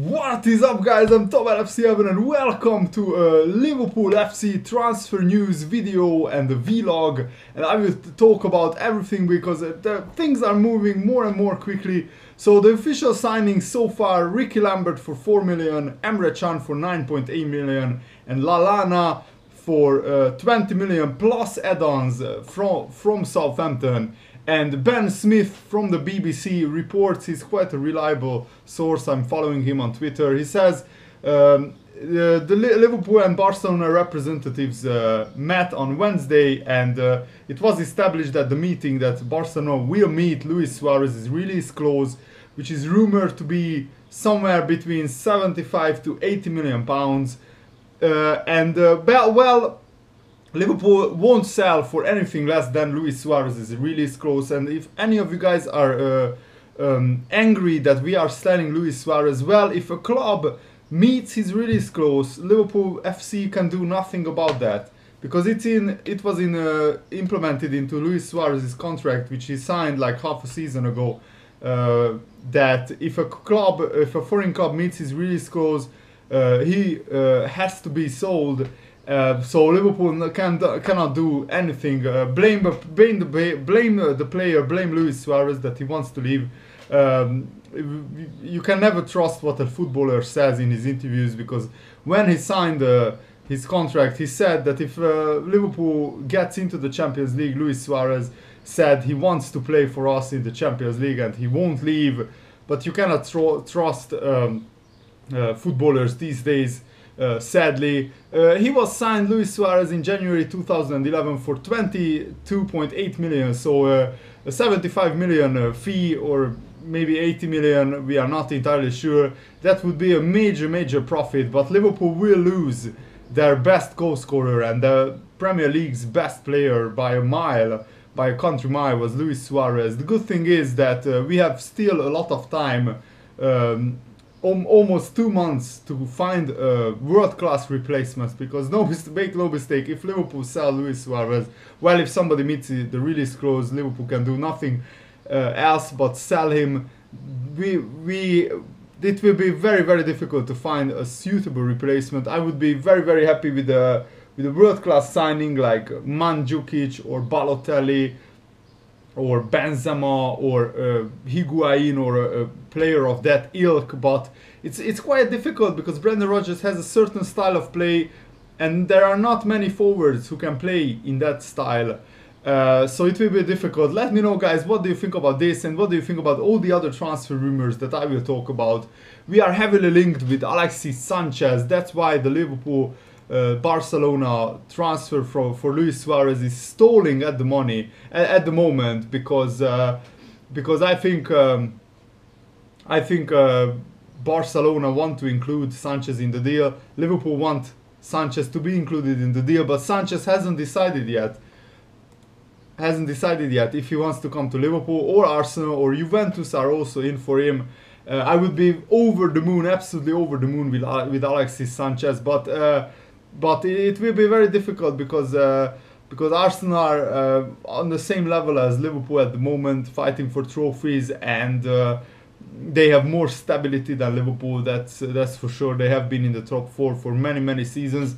What is up, guys? I'm Tom FC7 and welcome to a Liverpool FC transfer news video and the vlog, and I will talk about everything because things are moving more and more quickly. So the official signings so far: Ricky Lambert for 4 million, Emre Can for 9.8 million and Lallana for 20 million plus add-ons from Southampton. And Ben Smith from the BBC reports, he's quite a reliable source, I'm following him on Twitter. He says the Liverpool and Barcelona representatives met on Wednesday, and it was established at the meeting that Barcelona will meet Luis Suarez's release clause, which is rumored to be somewhere between 75 to 80 million pounds. Liverpool won't sell for anything less than Luis Suarez's release clause, and if any of you guys are angry that we are selling Luis Suarez, well, if a club meets his release clause, Liverpool FC can do nothing about that, because it was implemented into Luis Suarez's contract, which he signed like half a season ago, that if a foreign club meets his release clause, he has to be sold. So Liverpool cannot do anything. Blame the player, blame Luis Suarez that he wants to leave. You can never trust what a footballer says in his interviews, because when he signed his contract, he said that if Liverpool gets into the Champions League, Luis Suarez said he wants to play for us in the Champions League and he won't leave. But you cannot trust footballers these days. Sadly, he was signed, Luis Suarez, in January 2011 for 22.8 million, so a 75 million fee, or maybe 80 million, we are not entirely sure. That would be a major profit, but Liverpool will lose their best goal scorer, and the Premier League's best player by a mile, by a country mile, was Luis Suarez. The good thing is that we have still a lot of time, almost 2 months, to find world-class replacements, because make no mistake, if Liverpool sell Luis Suarez, well, if somebody meets the release clause, Liverpool can do nothing else but sell him. It will be very difficult to find a suitable replacement. I would be very happy with a world-class signing like Mandzukic or Balotelli or Benzema or Higuain, or a player of that ilk, but it's quite difficult because Brendan Rodgers has a certain style of play and there are not many forwards who can play in that style, so it will be difficult. Let me know, guys, what do you think about this, and what do you think about all the other transfer rumors that I will talk about. We are heavily linked with Alexis Sanchez. That's why the Liverpool Barcelona transfer for Luis Suarez is stalling at the moment, because I think Barcelona want to include Sanchez in the deal. Liverpool want Sanchez to be included in the deal, but Sanchez hasn't decided yet if he wants to come to Liverpool, or Arsenal or Juventus are also in for him. I would be over the moon, absolutely over the moon with Alexis Sanchez, but it will be very difficult because Arsenal are on the same level as Liverpool at the moment, fighting for trophies, and they have more stability than Liverpool. That's for sure. They have been in the top 4 for many seasons.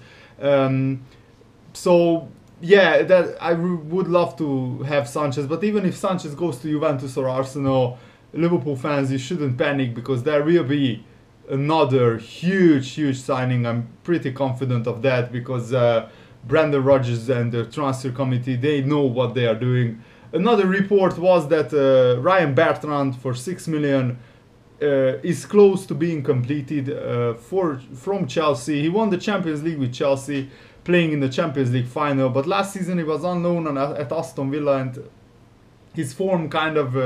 So yeah, that I would love to have Sanchez, but even if Sanchez goes to Juventus or Arsenal, Liverpool fans, you shouldn't panic, because there will be another huge signing. I'm pretty confident of that, because Brendan Rodgers and the transfer committee, they know what they are doing. Another report was that Ryan Bertrand for 6 million is close to being completed from Chelsea. He won the Champions League with Chelsea, playing in the Champions League final, but last season he was on loan at Aston Villa, and his form kind of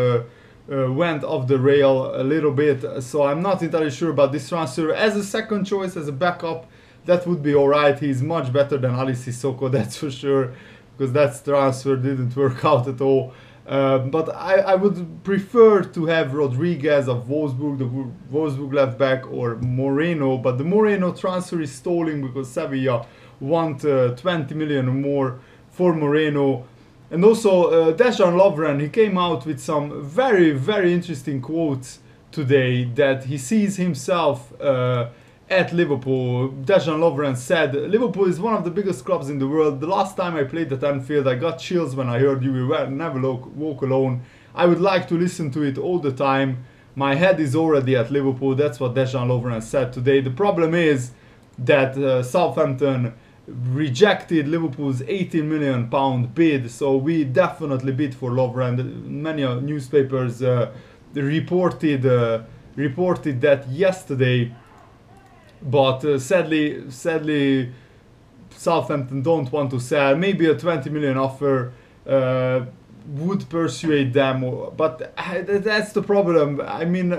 went off the rail a little bit, so I'm not entirely sure about this transfer. As a second choice, as a backup, that would be alright. He's much better than Ali Sissoko, that's for sure, because that transfer didn't work out at all. But I would prefer to have Rodriguez of Wolfsburg, the Wolfsburg left back, or Moreno, but the Moreno transfer is stalling because Sevilla want 20 million or more for Moreno. And also Dejan Lovren, he came out with some very interesting quotes today that he sees himself at Liverpool. Dejan Lovren said, Liverpool is one of the biggest clubs in the world. The last time I played at Anfield, I got chills when I heard you will never walk alone. I would like to listen to it all the time. My head is already at Liverpool. That's what Dejan Lovren said today. The problem is that Southampton rejected Liverpool's £18 million bid, so we definitely bid for Lovren. Many newspapers reported that yesterday, but sadly Southampton don't want to sell. Maybe a 20 million offer would persuade them, but that's the problem. I mean,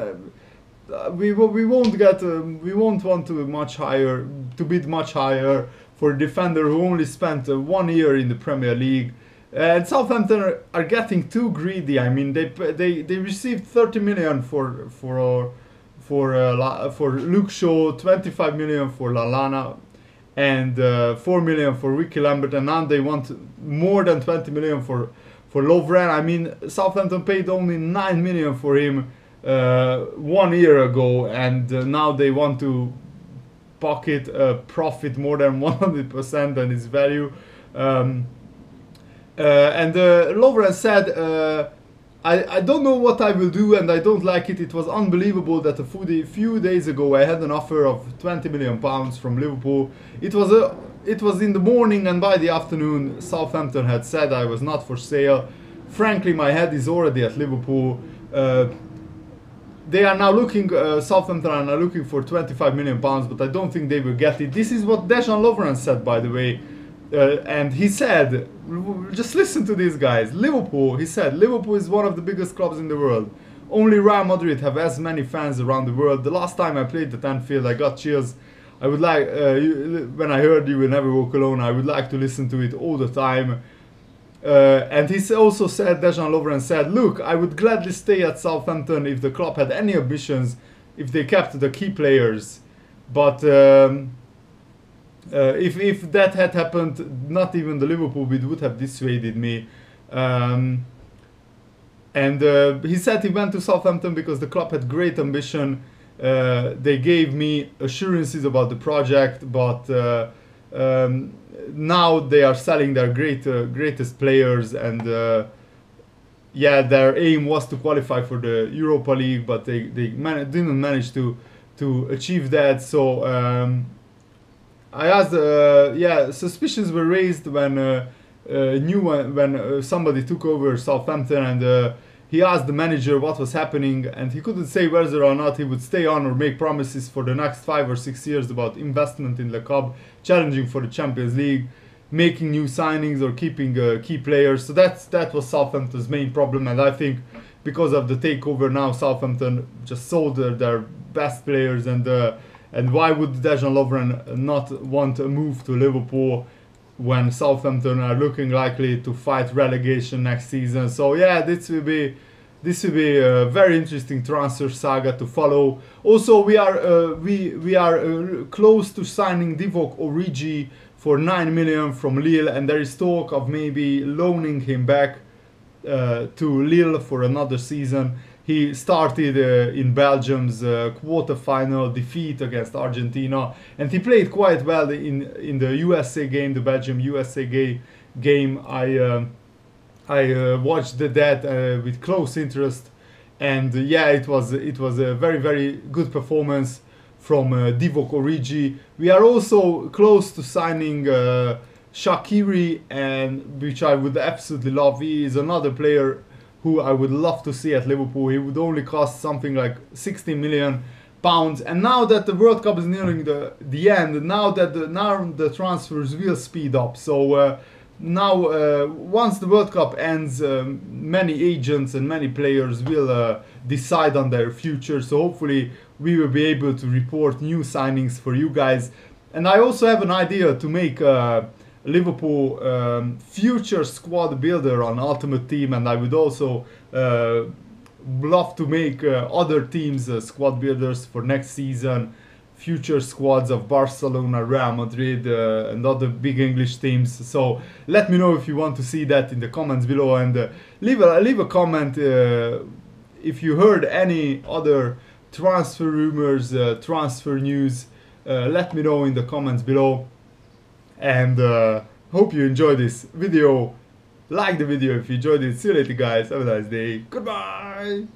we won't want to bid much higher for a defender who only spent 1 year in the Premier League. And Southampton are getting too greedy. I mean, they received 30 million for Luke Shaw, 25 million for Lallana, and 4 million for Ricky Lambert, and now they want more than 20 million for Lovren. I mean, Southampton paid only 9 million for him 1 year ago, and now they want to pocket profit more than 100% on his value. And Lovren said, I don't know what I will do, and I don't like it. It was unbelievable that a few days ago I had an offer of £20 million from Liverpool. It was in the morning, and by the afternoon Southampton had said I was not for sale. Frankly, my head is already at Liverpool. They are now looking, Southampton are now looking for £25 million, but I don't think they will get it. This is what Dejan Lovren said, by the way. And he said, just listen to these guys. Liverpool, he said, Liverpool is one of the biggest clubs in the world. Only Real Madrid have as many fans around the world. The last time I played at Anfield, I got chills. I would like, when I heard You Will Never Walk Alone, I would like to listen to it all the time. And he also said, Dejan Lovren said, look, I would gladly stay at Southampton if the club had any ambitions, if they kept the key players. But if that had happened, not even the Liverpool bid would have dissuaded me. And he said he went to Southampton because the club had great ambition. They gave me assurances about the project, but now they are selling their greatest players, and yeah, their aim was to qualify for the Europa League, but they didn't manage to achieve that. So I asked, yeah, suspicions were raised when somebody took over Southampton, and he asked the manager what was happening, and he couldn't say whether or not he would stay on or make promises for the next 5 or 6 years about investment in the club, challenging for the Champions League, making new signings, or keeping key players. So that was Southampton's main problem, and I think because of the takeover now, Southampton just sold their best players, and why would Dejan Lovren not want a move to Liverpool when Southampton are looking likely to fight relegation next season? So yeah, this will be a very interesting transfer saga to follow. Also, we are close to signing Divock Origi for 9 million from Lille, and there is talk of maybe loaning him back to Lille for another season. He started in Belgium's quarter-final defeat against Argentina, and he played quite well in the USA game, the Belgium-USA game. I watched that with close interest, and yeah, it was a very, very good performance from Divock Origi. We are also close to signing Shaqiri, and which I would absolutely love. He is another player who I would love to see at Liverpool. He would only cost something like 60 million pounds. And now that the World Cup is nearing the end, now the transfers will speed up. So now once the World Cup ends, many agents and many players will decide on their future. So hopefully we will be able to report new signings for you guys. And I also have an idea to make Liverpool future squad builder on Ultimate Team, and I would also love to make other teams squad builders for next season, future squads of Barcelona, Real Madrid, and other big English teams. So let me know if you want to see that in the comments below, and leave a comment if you heard any other transfer rumors, transfer news, let me know in the comments below. And hope you enjoyed this video. Like the video if you enjoyed it. See you later, guys. Have a nice day. Goodbye.